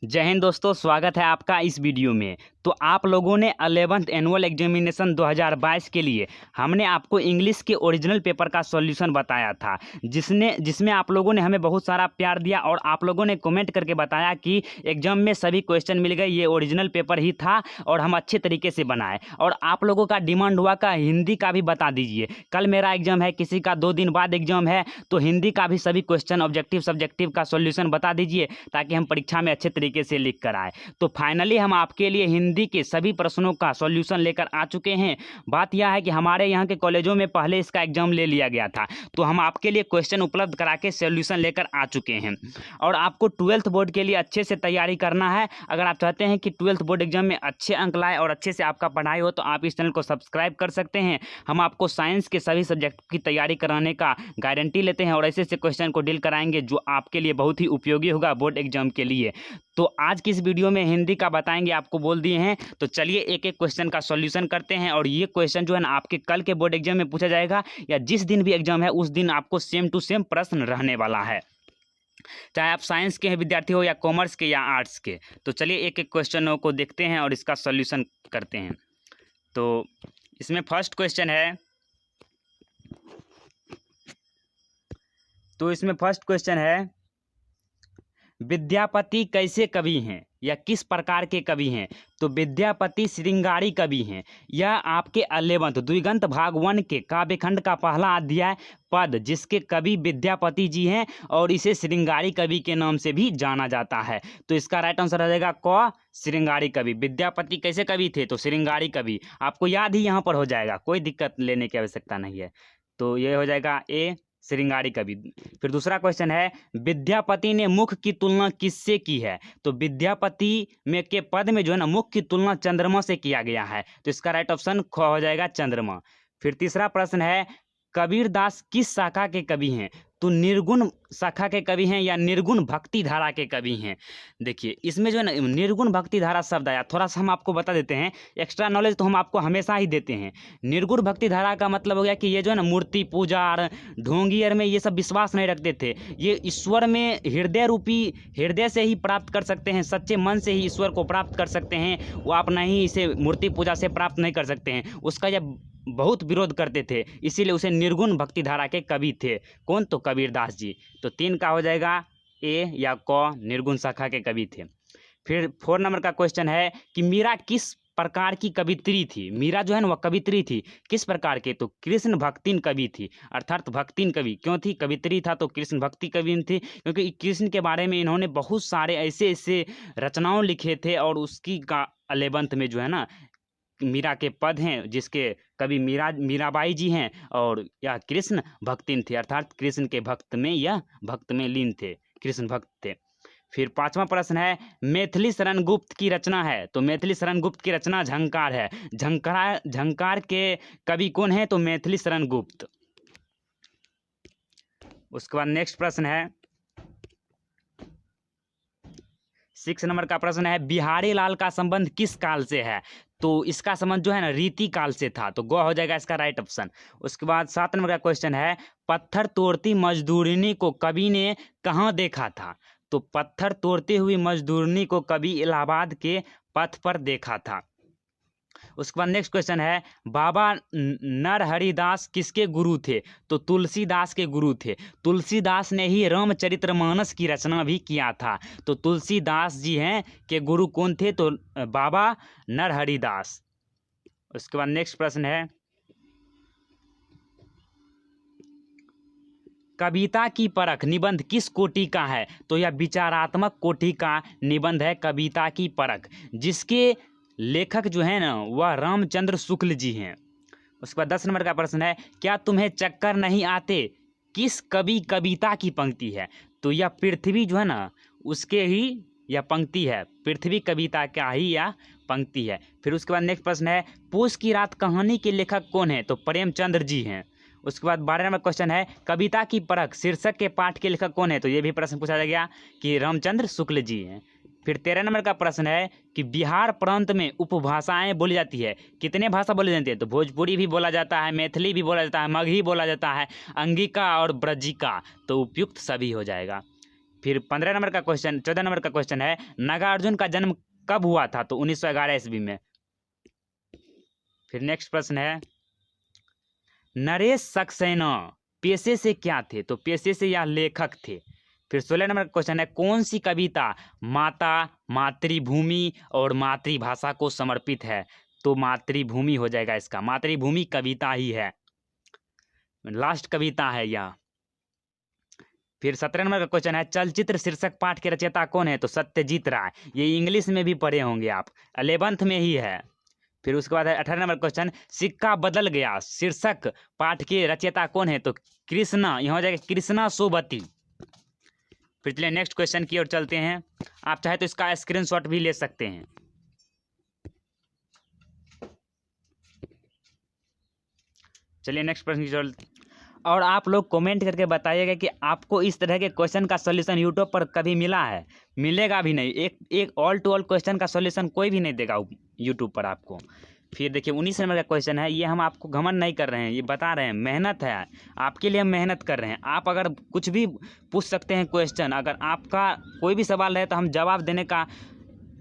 जय हिंद दोस्तों, स्वागत है आपका इस वीडियो में। तो आप लोगों ने 11th एनुअल एग्जामिनेशन 2022 के लिए हमने आपको इंग्लिश के ओरिजिनल पेपर का सॉल्यूशन बताया था, जिसमें आप लोगों ने हमें बहुत सारा प्यार दिया और आप लोगों ने कमेंट करके बताया कि एग्जाम में सभी क्वेश्चन मिल गए, ये ओरिजिनल पेपर ही था और हम अच्छे तरीके से बनाए। और आप लोगों का डिमांड हुआ का हिंदी का भी बता दीजिए। कल मेरा एग्जाम है, किसी का 2 दिन बाद एग्जाम है, तो हिंदी का भी सभी क्वेश्चन ऑब्जेक्टिव सब्जेक्टिव का सॉल्यूशन बता दीजिए ताकि हम परीक्षा में अच्छे तरीके से लिख कर आए। तो फाइनली हम आपके लिए हिंदी के सभी प्रश्नों का सॉल्यूशन लेकर आ चुके हैं। बात यह है कि हमारे यहाँ के कॉलेजों में पहले इसका एग्जाम ले लिया गया था, तो हम आपके लिए क्वेश्चन उपलब्ध करा के सॉल्यूशन लेकर आ चुके हैं। और आपको 12th बोर्ड के लिए अच्छे से तैयारी करना है। अगर आप चाहते हैं कि 12th बोर्ड एग्जाम में अच्छे अंक लाए और अच्छे से आपका पढ़ाई हो, तो आप इस चैनल को सब्सक्राइब कर सकते हैं। हम आपको साइंस के सभी सब्जेक्ट की तैयारी कराने का गारंटी लेते हैं और ऐसे ऐसे क्वेश्चन को डील कराएंगे जो आपके लिए बहुत ही उपयोगी होगा बोर्ड एग्जाम के लिए। तो आज की इस वीडियो में हिंदी का बताएंगे, आपको बोल दिए हैं। तो चलिए एक एक क्वेश्चन का सॉल्यूशन करते हैं। और ये क्वेश्चन जो है ना, आपके कल के बोर्ड एग्जाम में पूछा जाएगा, या जिस दिन भी एग्जाम है उस दिन आपको सेम टू सेम प्रश्न रहने वाला है, चाहे आप साइंस के विद्यार्थी हो या कॉमर्स के या आर्ट्स के। तो चलिए एक एक क्वेश्चनों को देखते हैं और इसका सॉल्यूशन करते हैं। तो इसमें फर्स्ट क्वेश्चन है, विद्यापति कैसे कवि हैं या किस प्रकार के कवि हैं? तो विद्यापति श्रृंगारी कवि हैं। यह आपके 11th द्विगंत भाग 1 के काव्यखंड का पहला अध्याय पद, जिसके कवि विद्यापति जी हैं और इसे श्रृंगारी कवि के नाम से भी जाना जाता है। तो इसका राइट आंसर हो जाएगा क, श्रृंगारी कवि। विद्यापति कैसे कवि थे? तो श्रृंगारी कवि। आपको याद ही यहाँ पर हो जाएगा, कोई दिक्कत लेने की आवश्यकता नहीं है। तो ये हो जाएगा ए, श्रृंगारी कवि। फिर दूसरा क्वेश्चन है, विद्यापति ने मुख की तुलना किससे की है? तो विद्यापति में के पद में जो है ना, मुख की तुलना चंद्रमा से किया गया है। तो इसका राइट ऑप्शन ख हो जाएगा, चंद्रमा। फिर तीसरा प्रश्न है, कबीरदास किस शाखा के कवि हैं? तो निर्गुण शाखा के कवि हैं या निर्गुण भक्ति धारा के कवि हैं? देखिए इसमें जो है ना, निर्गुण भक्ति धारा शब्द आया, थोड़ा सा हम आपको बता देते हैं। एक्स्ट्रा नॉलेज तो हम आपको हमेशा ही देते हैं। निर्गुण भक्ति धारा का मतलब हो गया कि ये जो है ना, मूर्ति पूजा और ढोंगी में ये सब विश्वास नहीं रखते थे। ये ईश्वर में हृदय से ही प्राप्त कर सकते हैं, सच्चे मन से ही ईश्वर को प्राप्त कर सकते हैं। वो आप नहीं इसे मूर्ति पूजा से प्राप्त नहीं कर सकते हैं। उसका जब बहुत विरोध करते थे, इसीलिए उसे निर्गुण भक्ति धारा के कवि थे। कौन? तो कबीरदास जी। तो 3 का हो जाएगा ए या क, निर्गुण शाखा के कवि थे। फिर 4 नंबर का क्वेश्चन है कि मीरा किस प्रकार की कवित्री थी? मीरा जो है ना, वह कवित्री थी किस प्रकार के? तो कृष्ण भक्तिन कवि थी, अर्थात भक्तिन कवि। क्यों थी? कवित्री था तो कृष्ण भक्ति कवि थी, क्योंकि कृष्ण के बारे में इन्होंने बहुत सारे ऐसे ऐसे रचनाओं लिखे थे। और उसकी का 11th में जो है ना, मीरा के पद हैं जिसके कवि मीराबाई जी हैं, और यह कृष्ण भक्तिन थे, अर्थात कृष्ण के भक्त में यह भक्त में लीन थे, कृष्ण भक्त थे। फिर 5वां प्रश्न है, मैथिली शरण गुप्त की रचना है? तो मैथिली शरण गुप्त की रचना झंकार है। झंकार के कवि कौन है? तो मैथिली शरण गुप्त। उसके बाद नेक्स्ट प्रश्न है, 6 नंबर का प्रश्न है, बिहारी लाल का संबंध किस काल से है? तो इसका संबंध जो है ना, रीति काल से था। तो ग हो जाएगा इसका राइट ऑप्शन। उसके बाद 7 नंबर का क्वेश्चन है, पत्थर तोड़ती मजदूरनी को कवि ने कहाँ देखा था? तो पत्थर तोड़ती हुई मजदूरनी को कवि इलाहाबाद के पथ पर देखा था। उसके बाद नेक्स्ट क्वेश्चन है, बाबा नरहरिदास किसके गुरु थे? तो तुलसीदास के गुरु थे। तुलसीदास ने ही रामचरितमानस की रचना भी किया था। तो तुलसीदास जी हैं के गुरु कौन थे? तो बाबा नरहरिदास। उसके बाद नेक्स्ट प्रश्न है, कविता की परख निबंध किस कोटि का है? तो यह विचारात्मक कोटि का निबंध है, कविता की परख, जिसके लेखक जो है ना, वह रामचंद्र शुक्ल जी हैं। उसके बाद 10 नंबर का प्रश्न है, क्या तुम्हें चक्कर नहीं आते किस कवि कविता की पंक्ति है? तो यह पृथ्वी जो है ना, उसके ही यह पंक्ति है, पृथ्वी कविता का ही यह पंक्ति है। फिर उसके बाद नेक्स्ट प्रश्न है, पूस की रात कहानी के लेखक कौन है? तो प्रेमचंद्र जी हैं। उसके बाद 12 नंबर क्वेश्चन है, कविता की परख शीर्षक के पाठ के लेखक कौन है? तो ये भी प्रश्न पूछा गया कि रामचंद्र शुक्ल जी हैं। फिर 13 नंबर का प्रश्न है कि बिहार प्रांत में उपभाषाएं बोली जाती है, कितने भाषा बोली जाती है? तो भोजपुरी भी बोला जाता है, मैथिली भी बोला जाता है, मगही बोला जाता है, अंगिका और ब्रजिका। तो उपयुक्त सभी हो जाएगा। फिर 15 नंबर का क्वेश्चन, 14 नंबर का क्वेश्चन है नागार्जुन का जन्म कब हुआ था? तो 1911 ईस्वी में। फिर नेक्स्ट प्रश्न है नरेश सक्सेना पेशे से क्या थे? तो पेशे से यह लेखक थे। फिर 16 नंबर का क्वेश्चन है कौन सी कविता माता, मातृभूमि और मातृभाषा को समर्पित है? तो मातृभूमि हो जाएगा इसका, मातृभूमि कविता ही है, लास्ट कविता है यह। फिर 17 नंबर का क्वेश्चन है चलचित्र शीर्षक पाठ के रचयिता कौन है? तो सत्यजीत राय। ये इंग्लिश में भी पढ़े होंगे आप, 11th में ही है। फिर उसके बाद है 18 नंबर क्वेश्चन सिक्का बदल गया शीर्षक पाठ के रचयिता कौन है? तो कृष्णा, यह हो जाएगा कृष्णा सोबती। फिर चलिए नेक्स्ट क्वेश्चन की ओर चलते हैं, आप चाहे तो इसका स्क्रीनशॉट भी ले सकते हैं। चलिए नेक्स्ट प्रश्न की ओर, और आप लोग कमेंट करके बताइएगा कि आपको इस तरह के क्वेश्चन का सॉल्यूशन यूट्यूब पर कभी मिला है? मिलेगा भी नहीं, एक ऑल टू ऑल क्वेश्चन का सॉल्यूशन कोई भी नहीं देगा यूट्यूब पर आपको। फिर देखिए 19 नंबर का क्वेश्चन है, ये हम आपको घमंड नहीं कर रहे हैं, ये बता रहे हैं मेहनत है आपके लिए, हम मेहनत कर रहे हैं। आप अगर कुछ भी पूछ सकते हैं क्वेश्चन, अगर आपका कोई भी सवाल है तो हम जवाब देने का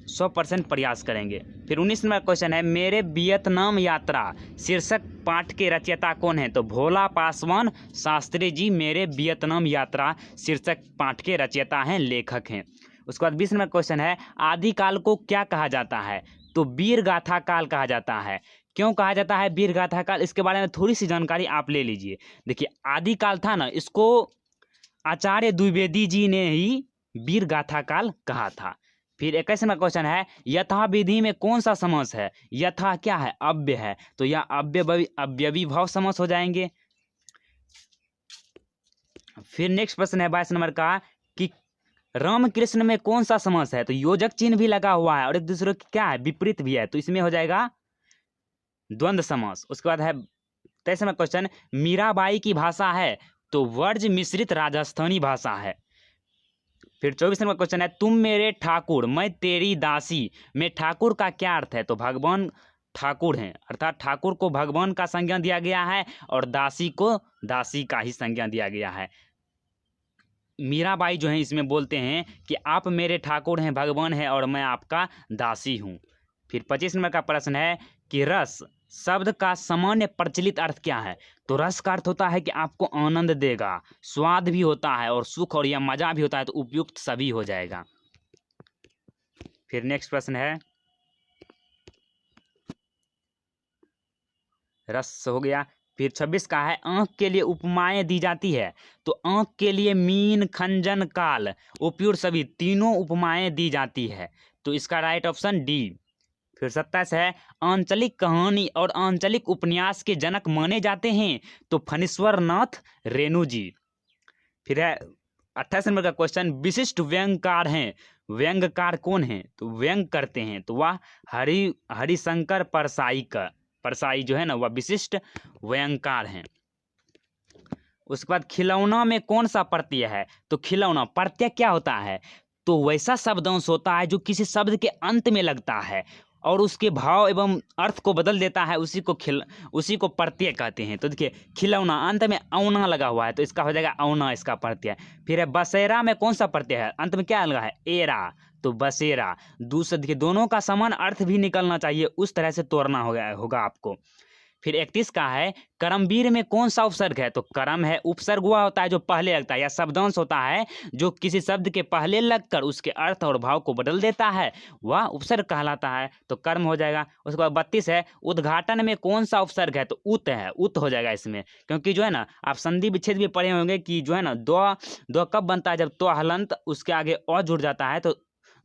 100% प्रयास करेंगे। फिर 19 नंबर क्वेश्चन है मेरे वियतनाम यात्रा शीर्षक पाठ के रचयिता कौन है? तो भोला पासवान शास्त्री जी मेरे वियतनाम यात्रा शीर्षक पाठ के रचयिता हैं, लेखक हैं। उसके बाद 20 नंबर क्वेश्चन है आदिकाल को क्या कहा जाता है? तो वीर गाथा काल कहा जाता है। क्यों कहा जाता है वीर गाथा काल? इसके बारे में थोड़ी सी जानकारी आप ले लीजिए। देखिए आदिकाल था ना, इसको आचार्य द्विवेदी जी ने ही वीर गाथा काल कहा था। फिर 21 नंबर क्वेश्चन है यथा विधि में कौन सा समास है? यथा क्या है? अव्यय है, तो यह अव्ययी भाव समास हो जाएंगे। फिर नेक्स्ट प्रश्न है 22 नंबर का कि राम कृष्ण में कौन सा समास है? तो योजक चिन्ह भी लगा हुआ है और एक दूसरे की क्या है? विपरीत भी है, तो इसमें हो जाएगा द्वंद्व समास। उसके बाद है 23 नंबर क्वेश्चन मीराबाई की भाषा है? तो वर्ज मिश्रित राजस्थानी भाषा है। फिर 24 नंबर क्वेश्चन है तुम मेरे ठाकुर मैं तेरी दासी में ठाकुर का क्या अर्थ है? तो भगवान ठाकुर हैं, अर्थात ठाकुर को भगवान का संज्ञा दिया गया है और दासी को दासी का ही संज्ञा दिया गया है। मीराबाई जो है इसमें बोलते हैं कि आप मेरे ठाकुर हैं, भगवान हैं और मैं आपका दासी हूँ। फिर 25 नंबर का प्रश्न है कि रस शब्द का सामान्य प्रचलित अर्थ क्या है? तो रस का अर्थ होता है कि आपको आनंद देगा, स्वाद भी होता है और सुख और या मजा भी होता है, तो उपयुक्त सभी हो जाएगा। फिर नेक्स्ट प्रश्न है रस हो गया। फिर 26 का है आंख के लिए उपमाएं दी जाती है? तो आंख के लिए मीन, खंजन, काल, उपयुक्त सभी तीनों उपमाएं दी जाती है, तो इसका राइट ऑप्शन डी। फिर 27 है आंचलिक कहानी और आंचलिक उपन्यास के जनक माने जाते हैं? तो फणीश्वर नाथ रेणु जी। फिर है 28 नंबर का क्वेश्चन विशिष्ट व्यंगकार हैं, व्यंगकार कौन है? तो व्यंग करते हैं तो वह हरिशंकर परसाई जो है ना, वह विशिष्ट व्यंगकार हैं। उसके बाद खिलौना में कौन सा प्रत्यय है? तो खिलौना प्रत्यय क्या होता है? तो वैसा शब्दांश होता है जो किसी शब्द के अंत में लगता है और उसके भाव एवं अर्थ को बदल देता है, उसी को प्रत्यय कहते हैं। तो देखिए खिलौना अंत में औना लगा हुआ है, तो इसका हो जाएगा औना, इसका प्रत्यय। फिर है बसेरा में कौन सा प्रत्यय है? अंत में क्या लगा है? एरा, तो बसेरा। दूसरा देखिए दोनों का समान अर्थ भी निकलना चाहिए, उस तरह से तोड़ना होगा आपको। फिर 31 का है कर्मवीर में कौन सा उपसर्ग है? तो कर्म है, उपसर्ग हुआ होता है जो पहले लगता है, या शब्दांश होता है जो किसी शब्द के पहले लगकर उसके अर्थ और भाव को बदल देता है, वह उपसर्ग कहलाता है, तो कर्म हो जाएगा। उसके बाद 32 है उद्घाटन में कौन सा उपसर्ग है? तो उत है, उत हो जाएगा इसमें, क्योंकि जो है ना आप संधि विच्छेद भी पढ़े होंगे कि जो है ना दो कब बनता है? जब तो हलंत उसके आगे और जुड़ जाता है तो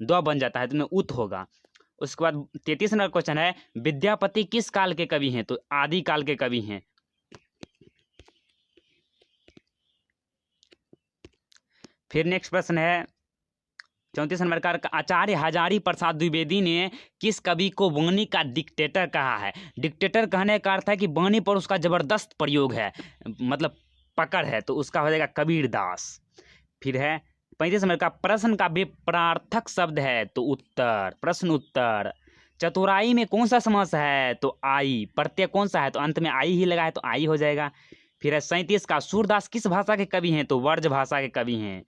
दो बन जाता है, तो उसमें उत होगा। उसके बाद 33 नंबर क्वेश्चन है विद्यापति किस काल के कवि हैं? तो आदि काल के कवि हैं। फिर नेक्स्ट प्रश्न है 34 नंबर का आचार्य हजारी प्रसाद द्विवेदी ने किस कवि को वाणी का डिक्टेटर कहा है? डिक्टेटर कहने का अर्थ है कि वाणी पर उसका जबरदस्त प्रयोग है, मतलब पकड़ है, तो उसका हो जाएगा कबीर दास। फिर है 35 नंबर का प्रश्न का विपरार्थक शब्द है? तो उत्तर, प्रश्न उत्तर। चतुराई में कौन सा समास है? तो आई। प्रत्यय कौन सा है? तो अंत में आई ही लगा है, तो आई हो जाएगा। फिर है 37 का सूरदास किस भाषा के कवि हैं? तो वर्ज भाषा के कवि हैं।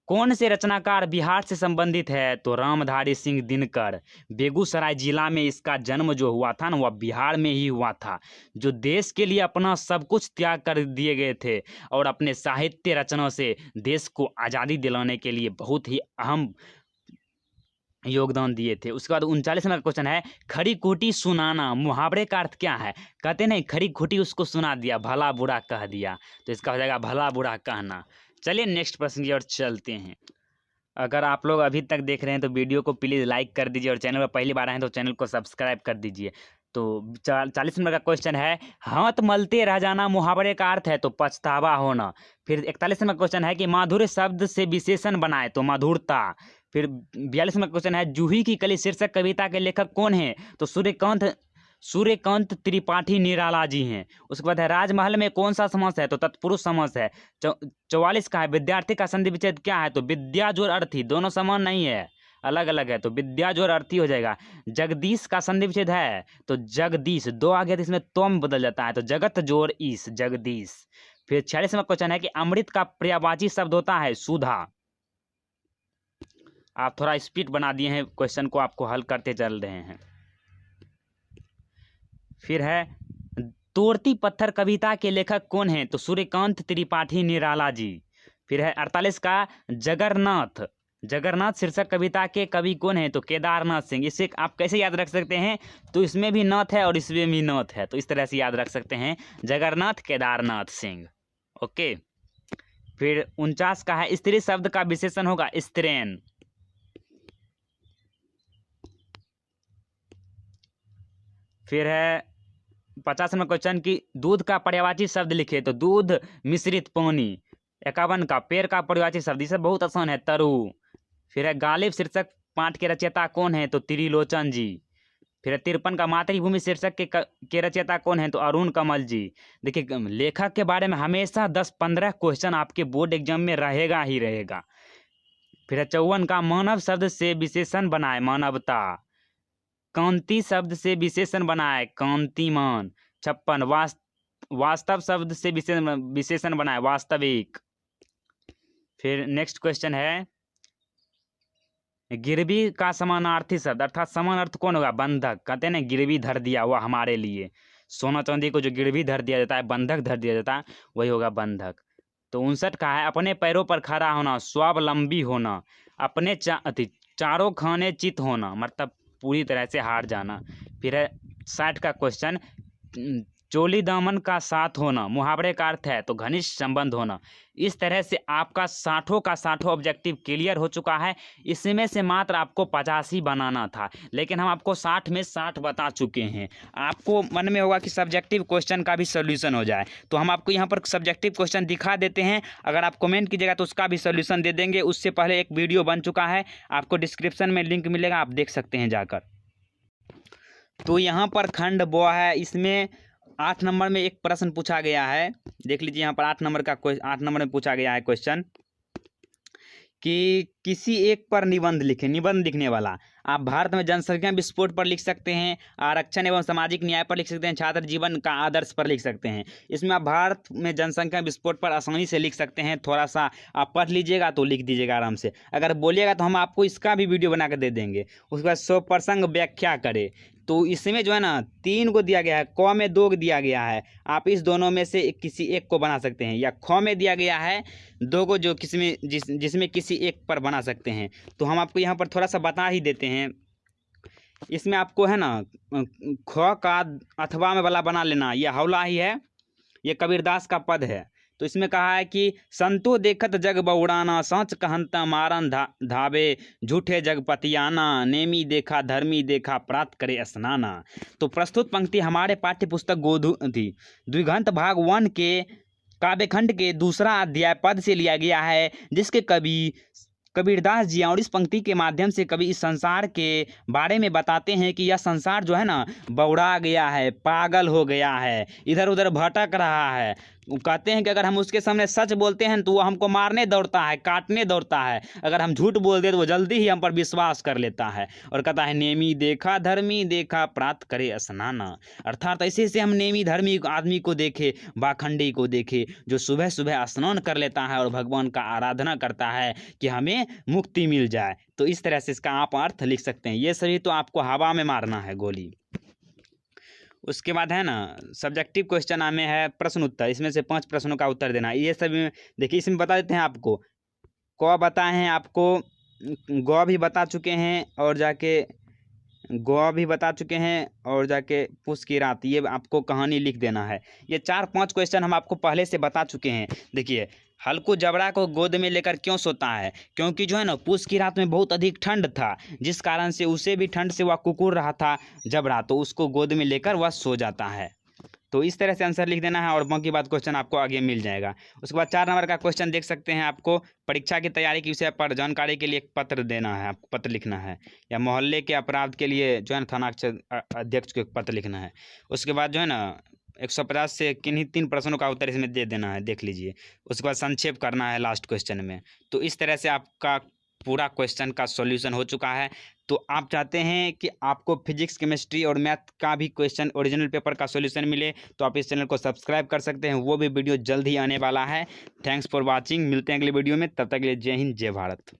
कौन से रचनाकार बिहार से संबंधित है? तो रामधारी सिंह दिनकर। बेगूसराय जिला में इसका जन्म जो हुआ था ना, वह बिहार में ही हुआ था, जो देश के लिए अपना सब कुछ त्याग कर दिए गए थे और अपने साहित्य रचना से देश को आज़ादी दिलाने के लिए बहुत ही अहम योगदान दिए थे। उसके बाद 39 नंबर का क्वेश्चन है, खड़ी खूटी सुनाना मुहावरे का अर्थ क्या है? कहते नहीं, खड़ी खूटी उसको सुना दिया, भला बुरा कह दिया, तो इसका हो जाएगा भला बुरा कहना। चलिए नेक्स्ट प्रश्न की ओर चलते हैं। अगर आप लोग अभी तक देख रहे हैं तो वीडियो को प्लीज़ लाइक कर दीजिए और चैनल पर पहली बार आए हैं तो चैनल को सब्सक्राइब कर दीजिए। तो 40 नंबर का क्वेश्चन है, हाथ मलते रह जाना मुहावरे का अर्थ है? तो पछतावा होना। फिर 41 नंबर का क्वेश्चन है कि माधुर्य शब्द से विशेषण बनाए? तो मधुरता। फिर 42 नंबर का क्वेश्चन है, जूही की कली शीर्षक कविता के लेखक कौन है? तो सूर्यकांत त्रिपाठी निराला जी हैं। उसके बाद है, राजमहल में कौन सा समास है? तो तत्पुरुष समास है। 44 का है, विद्यार्थी का संधि विच्छेद क्या है? तो विद्या जोर अर्थी, दोनों समान नहीं है, अलग अलग है, तो विद्या जोर अर्थी हो जाएगा। जगदीश का संधि विच्छेद है? तो जगदीश, दो आ गया तो इसमें तोम बदल जाता है, तो जगत जोर ईश, जगदीश। फिर 46 में क्वेश्चन है कि अमृत का पर्यायवाची शब्द होता है? सुधा। आप थोड़ा स्पीड बना दिए हैं, क्वेश्चन को आपको हल करते चल रहे हैं। फिर है, तोड़ती पत्थर कविता के लेखक कौन हैं? तो सूर्यकांत त्रिपाठी निराला जी। फिर है 48 का, जगन्नाथ शीर्षक कविता के कवि कौन हैं? तो केदारनाथ सिंह। इसे आप कैसे याद रख सकते हैं? तो इसमें भी नाथ है और इसमें भी नाथ है, तो इस तरह से याद रख सकते हैं, जगन्नाथ केदारनाथ सिंह। ओके। फिर 49 का है, स्त्री शब्द का विशेषण होगा? स्त्रीण। फिर है 50 में क्वेश्चन की दूध का पर्यायवाची शब्द लिखे? तो दूध मिश्रित पानी। 51 का, पेड़ का पर्यायवाची शब्द, ये सब बहुत आसान है, तरु। फिर है, गालिब शीर्षक पाठ के रचयिता कौन है? तो त्रिलोचन जी। फिर 53 का, मातृभूमि शीर्षक के रचयिता कौन है? तो अरुण कमल जी। देखिए, लेखक के बारे में हमेशा 10-15 क्वेश्चन आपके बोर्ड एग्जाम में रहेगा ही रहेगा। फिर है 54 का, मानव शब्द से विशेषण बनाए? मानवता। कांति शब्द से विशेषण बनाए? कांतिमान। 56, वास्तव शब्द से विशेषण बनाए? वास्तविक। फिर नेक्स्ट क्वेश्चन है, गिरवी का समानार्थी शब्द अर्थात समान अर्थ कौन होगा? बंधक। कहते हैं ना, गिरवी धर दिया हुआ हमारे लिए, सोना चांदी को जो गिरवी धर दिया जाता है, बंधक धर दिया जाता है, वही होगा बंधक। तो 59 का है, अपने पैरों पर खड़ा होना, स्वावलंबी होना, अपने चारों खाने चित होना, मतलब पूरी तरह से हार जाना। फिर है 60 का क्वेश्चन, चोली दामन का साथ होना मुहावरे का अर्थ है? तो घनिष्ठ संबंध होना। इस तरह से आपका 60 का 60 ऑब्जेक्टिव क्लियर हो चुका है। इसमें से मात्र आपको 85 बनाना था, लेकिन हम आपको 60 में 60 बता चुके हैं। आपको मन में होगा कि सब्जेक्टिव क्वेश्चन का भी सोल्यूशन हो जाए, तो हम आपको यहाँ पर सब्जेक्टिव क्वेश्चन दिखा देते हैं। अगर आप कमेंट कीजिएगा तो उसका भी सोल्यूशन दे देंगे। उससे पहले एक वीडियो बन चुका है, आपको डिस्क्रिप्शन में लिंक मिलेगा, आप देख सकते हैं जाकर। तो यहाँ पर खंड ब है, इसमें 8 नंबर में एक प्रश्न पूछा गया है, देख लीजिए यहाँ पर 8 नंबर में पूछा गया है क्वेश्चन कि किसी एक पर निबंध लिखें। निबंध लिखने वाला आप भारत में जनसंख्या विस्फोट पर लिख सकते हैं, आरक्षण एवं सामाजिक न्याय पर लिख सकते हैं, छात्र जीवन का आदर्श पर लिख सकते हैं। इसमें आप भारत में जनसंख्या विस्फोट पर आसानी से लिख सकते हैं, थोड़ा सा आप पढ़ लीजिएगा तो लिख दीजिएगा आराम से। अगर बोलिएगा तो हम आपको इसका भी वीडियो बना कर दे देंगे। उसके बाद स्वप्रसंग व्याख्या करें, तो इसमें जो है ना 3 को दिया गया है, क में 2 दिया गया है, आप इस दोनों में से किसी एक को बना सकते हैं, या ख में दिया गया है 2 को, जो जिसमें किसी एक पर बना सकते हैं। तो हम आपको यहाँ पर थोड़ा सा बता ही देते हैं। इसमें आपको है ना ख का अथवा में वाला बना लेना, यह हौला ही है, ये कबीरदास का पद है। तो इसमें कहा है कि संतो देखत जग बउड़ाना, सांच कहंता मारन धावे, झूठे जग पतियाना, नेमी देखा धर्मी देखा, प्राप्त करे स्नाना। तो प्रस्तुत पंक्ति हमारे पाठ्य पुस्तक द्विगंत भाग 1 के काव्यखंड के दूसरा अध्याय पद से लिया गया है, जिसके कवि कबीरदास जी, और इस पंक्ति के माध्यम से कवि इस संसार के बारे में बताते हैं कि यह संसार जो है ना बौड़ा गया है, पागल हो गया है, इधर उधर भटक रहा है। वो कहते हैं कि अगर हम उसके सामने सच बोलते हैं तो वो हमको मारने दौड़ता है, काटने दौड़ता है। अगर हम झूठ बोल दे तो वो जल्दी ही हम पर विश्वास कर लेता है। और कहता है नेमी देखा धर्मी देखा प्रात करे स्नाना। अर्थात ऐसे ऐसे हम नेमी धर्मी आदमी को देखे, बाखंडी को देखे, जो सुबह सुबह स्नान कर लेता है और भगवान का आराधना करता है कि हमें मुक्ति मिल जाए। तो इस तरह से इसका आप अर्थ लिख सकते हैं। ये सभी तो आपको हवा में मारना है गोली। उसके बाद है ना सब्जेक्टिव क्वेश्चन में है प्रश्न उत्तर, इसमें से 5 प्रश्नों का उत्तर देना है। ये सभी देखिए इसमें बता देते हैं आपको। क बताए हैं आपको, ग भी बता चुके हैं और जाके ग भी बता चुके हैं और जाके पूस की रात, ये आपको कहानी लिख देना है। ये 4-5 क्वेश्चन हम आपको पहले से बता चुके हैं। देखिए हल्कू जबड़ा को गोद में लेकर क्यों सोता है? क्योंकि जो है ना पूस की रात में बहुत अधिक ठंड था, जिस कारण से उसे भी ठंड से वह कुकुर रहा था जबड़ा, तो उसको गोद में लेकर वह सो जाता है। तो इस तरह से आंसर लिख देना है और बाकी बात क्वेश्चन आपको आगे मिल जाएगा। उसके बाद 4 नंबर का क्वेश्चन देख सकते हैं। आपको परीक्षा की तैयारी के विषय पर जानकारी के लिए एक पत्र देना है, आपको पत्र लिखना है, या मोहल्ले के अपराध के लिए जो है ना थाना अध्यक्ष को एक पत्र लिखना है। उसके बाद जो है ना 150 से किन्हीं 3 प्रश्नों का उत्तर इसमें दे देना है, देख लीजिए। उसके बाद संक्षेप करना है लास्ट क्वेश्चन में। तो इस तरह से आपका पूरा क्वेश्चन का सॉल्यूशन हो चुका है। तो आप चाहते हैं कि आपको फिजिक्स केमिस्ट्री और मैथ का भी क्वेश्चन ओरिजिनल पेपर का सॉल्यूशन मिले, तो आप इस चैनल को सब्सक्राइब कर सकते हैं। वो भी वीडियो जल्द ही आने वाला है। Thanks for watching. मिलते हैं अगले वीडियो में, तब तक के लिए जय हिंद जय भारत।